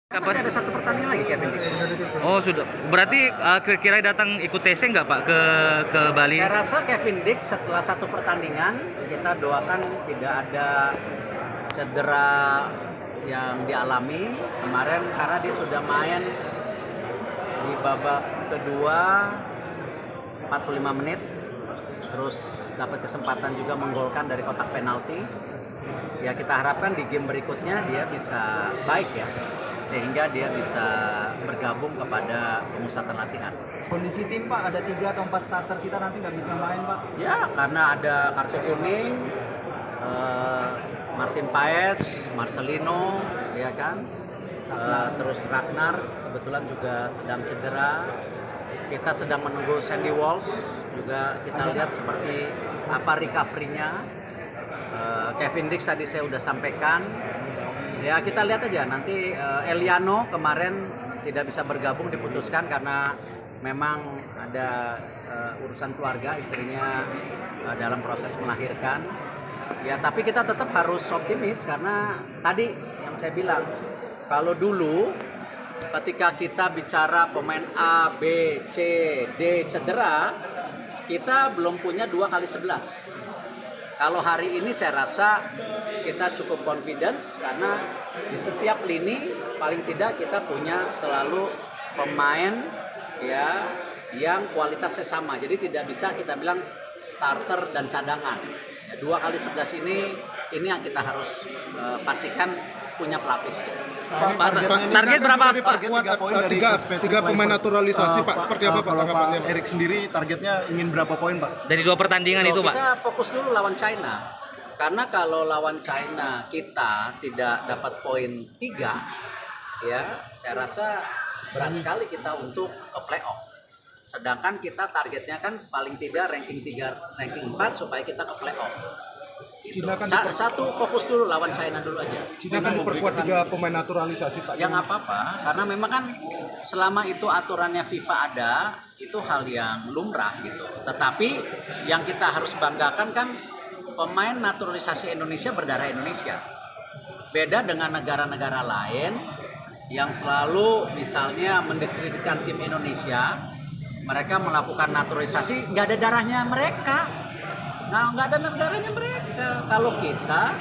Masih ada satu pertandingan lagi Kevin Dix. Oh sudah, berarti kira-kira datang ikut TC nggak Pak ke Bali? Saya rasa Kevin Dix setelah satu pertandingan kita doakan tidak ada cedera yang dialami kemarin karena dia sudah main di babak kedua 45 menit, terus dapat kesempatan juga menggolkan dari kotak penalti. Ya kita harapkan di game berikutnya dia bisa baik ya, sehingga dia bisa bergabung kepada pemusatan latihan. Kondisi tim Pak, ada 3 atau 4 starter kita nanti nggak bisa main Pak? Ya karena ada kartu kuning, Martin Paes, Marcelino, ya kan, terus Ragnar kebetulan juga sedang cedera. Kita sedang menunggu Sandy Walsh juga, kita lihat seperti apa recovery-nya. Kevin Dix tadi saya udah sampaikan. Ya kita lihat aja nanti. Eliano kemarin tidak bisa bergabung, diputuskan karena memang ada urusan keluarga, istrinya dalam proses melahirkan. Ya tapi kita tetap harus optimis karena tadi yang saya bilang, kalau dulu ketika kita bicara pemain A, B, C, D cedera, kita belum punya 2x11. Kalau hari ini saya rasa kita cukup confidence karena di setiap lini paling tidak kita punya selalu pemain ya yang kualitasnya sama. Jadi tidak bisa kita bilang starter dan cadangan. 2x11 ini yang kita harus pastikan punya pelapis. Target berapa Pak? Tiga pemain naturalisasi Pak. Seperti apa Pak tanggapannya? Erik sendiri targetnya ingin berapa poin Pak? Dari 2 pertandingan itu Pak? Kita fokus dulu lawan China. Karena kalau lawan China kita tidak dapat poin 3, ya saya rasa berat sekali kita untuk ke playoff. Sedangkan kita targetnya kan paling tidak ranking 3, ranking 4 supaya kita ke playoff. Gitu. Satu fokus dulu lawan China dulu aja. Cina kan diperkuat 3 pemain naturalisasi Pak. Ya nggak apa-apa, karena memang kan selama itu aturannya FIFA ada, itu hal yang lumrah gitu. Tetapi yang kita harus banggakan kan pemain naturalisasi Indonesia berdarah Indonesia. Beda dengan negara-negara lain yang selalu misalnya mendiskreditkan tim Indonesia, mereka melakukan naturalisasi nggak ada darahnya mereka. Nggak ada darahnya mereka. Kalau kita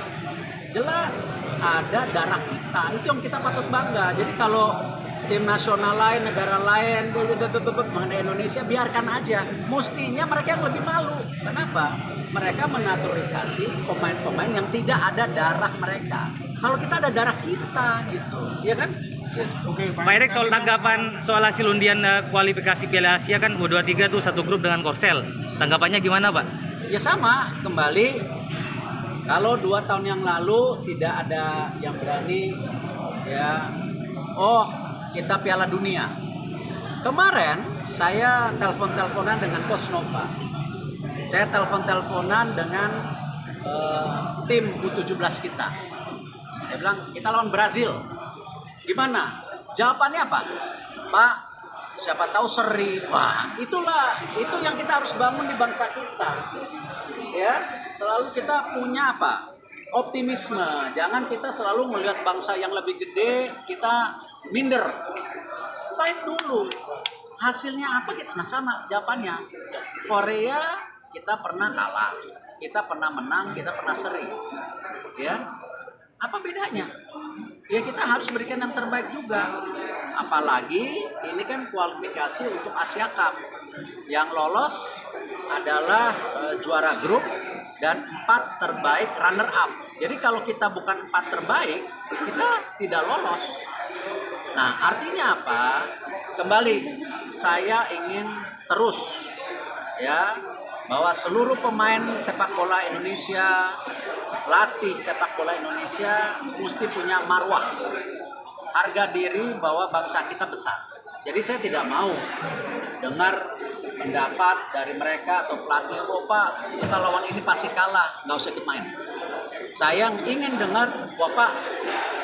jelas ada darah kita, itu yang kita patut bangga. Jadi kalau tim nasional lain, negara lain mengenai Indonesia, biarkan aja. Mestinya mereka yang lebih malu. Kenapa? Mereka menaturalisasi pemain-pemain yang tidak ada darah mereka. Kalau kita ada darah kita gitu, ya kan? Oke, Pak Erik, soal tanggapan soal hasil undian kualifikasi Piala Asia kan U23 tuh satu grup dengan Korsel. Tanggapannya gimana Pak? Ya sama, kembali kalau 2 tahun yang lalu tidak ada yang berani ya, oh kita Piala Dunia. Kemarin saya telepon-teleponan dengan Coach Nova. Saya telepon-teleponan dengan tim U17 kita. Dia bilang kita lawan Brazil. Gimana? Jawabannya apa? Pak, siapa tahu seri. Wah, itu yang kita harus bangun di bangsa kita. Ya, selalu kita punya apa? Optimisme. Jangan kita selalu melihat bangsa yang lebih gede, kita minder. Fight dulu. Hasilnya apa kita? Nah sama jawabannya. Korea kita pernah kalah, kita pernah menang, kita pernah seri. Ya. Apa bedanya? Ya kita harus berikan yang terbaik juga. Apalagi ini kan kualifikasi untuk Asia Cup. Yang lolos adalah juara grup dan 4 terbaik runner up. Jadi kalau kita bukan 4 terbaik, kita tidak lolos. Nah, artinya apa? Kembali, saya ingin terus ya bahwa seluruh pemain sepak bola Indonesia, pelatih sepak bola Indonesia mesti punya marwah, harga diri bahwa bangsa kita besar. Jadi saya tidak mau dengar pendapat dari mereka atau pelatih, oh Pak kita lawan ini pasti kalah, nggak usah ikut main. Saya ingin dengar, wah Pak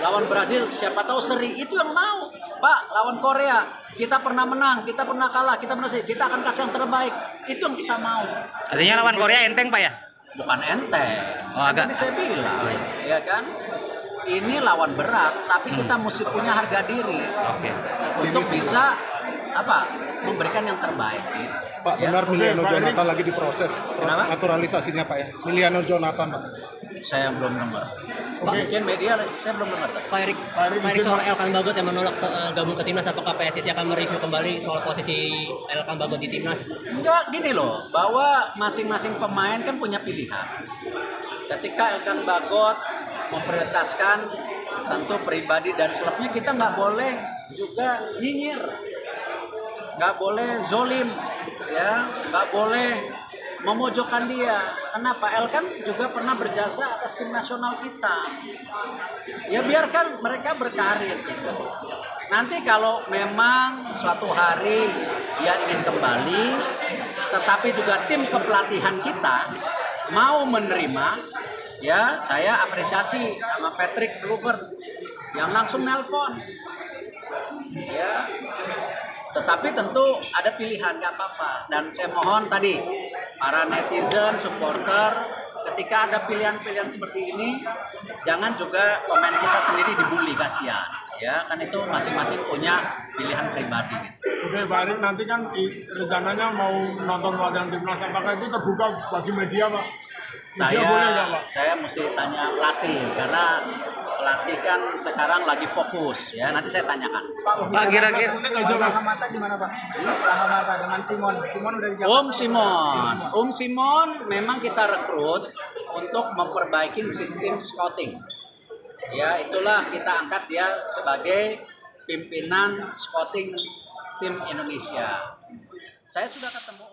lawan Brazil siapa tahu seri, itu yang mau. Pak lawan Korea kita pernah menang, kita pernah kalah, kita akan kasih yang terbaik, itu yang kita mau. Artinya lawan Korea enteng Pak ya? Bukan enteng. Oh, agak. Tadi saya bilang, ya kan? ini lawan berat, tapi kita mesti punya harga diri Oke. untuk bisa memberikan yang terbaik. Pak, benar Miliano Jonathan lagi diproses Kenapa? naturalisasinya Pak ya. Miliano Jonathan Pak. Saya belum dengar. Mungkin media, saya belum dengar. Pak Erik soal Elkan Bagot yang menolak gabung ke timnas, apakah PSSI akan mereview kembali soal posisi Elkan Bagot di timnas? Enggak, gini loh, bahwa masing-masing pemain kan punya pilihan. Ketika Elkan Bagot memprioritaskan tentu pribadi dan klubnya, kita nggak boleh juga nyinyir, nggak boleh zolim, ya, nggak boleh memojokkan dia. Kenapa? Elkan juga pernah berjasa atas tim nasional kita. Ya biarkan mereka berkarir gitu. Nanti kalau memang suatu hari dia ingin kembali, tetapi juga tim kepelatihan kita mau menerima, ya saya apresiasi sama Patrick Kluivert yang langsung nelpon. Ya, tetapi tentu ada pilihan, nggak apa-apa. Dan saya mohon tadi para netizen, supporter, ketika ada pilihan-pilihan seperti ini, jangan juga pemain kita sendiri dibully, kasihan. Ya, kan itu masing-masing punya pilihan pribadi. Gitu. Oke, Pak Erik, nanti kan rencananya mau nonton latihan timnas, apakah itu terbuka bagi media, Pak? Media boleh nggak, Pak? Saya mesti tanya pelatih, karena pelatih kan sekarang lagi fokus, ya. Nanti saya tanyakan. Pak, kira-kira Lahamata gimana Pak? Lahamata dengan Simon. Simon udah di Jakarta. Simon memang kita rekrut untuk memperbaiki sistem scouting. Ya, itulah kita angkat dia sebagai pimpinan scouting tim Indonesia. Saya sudah ketemu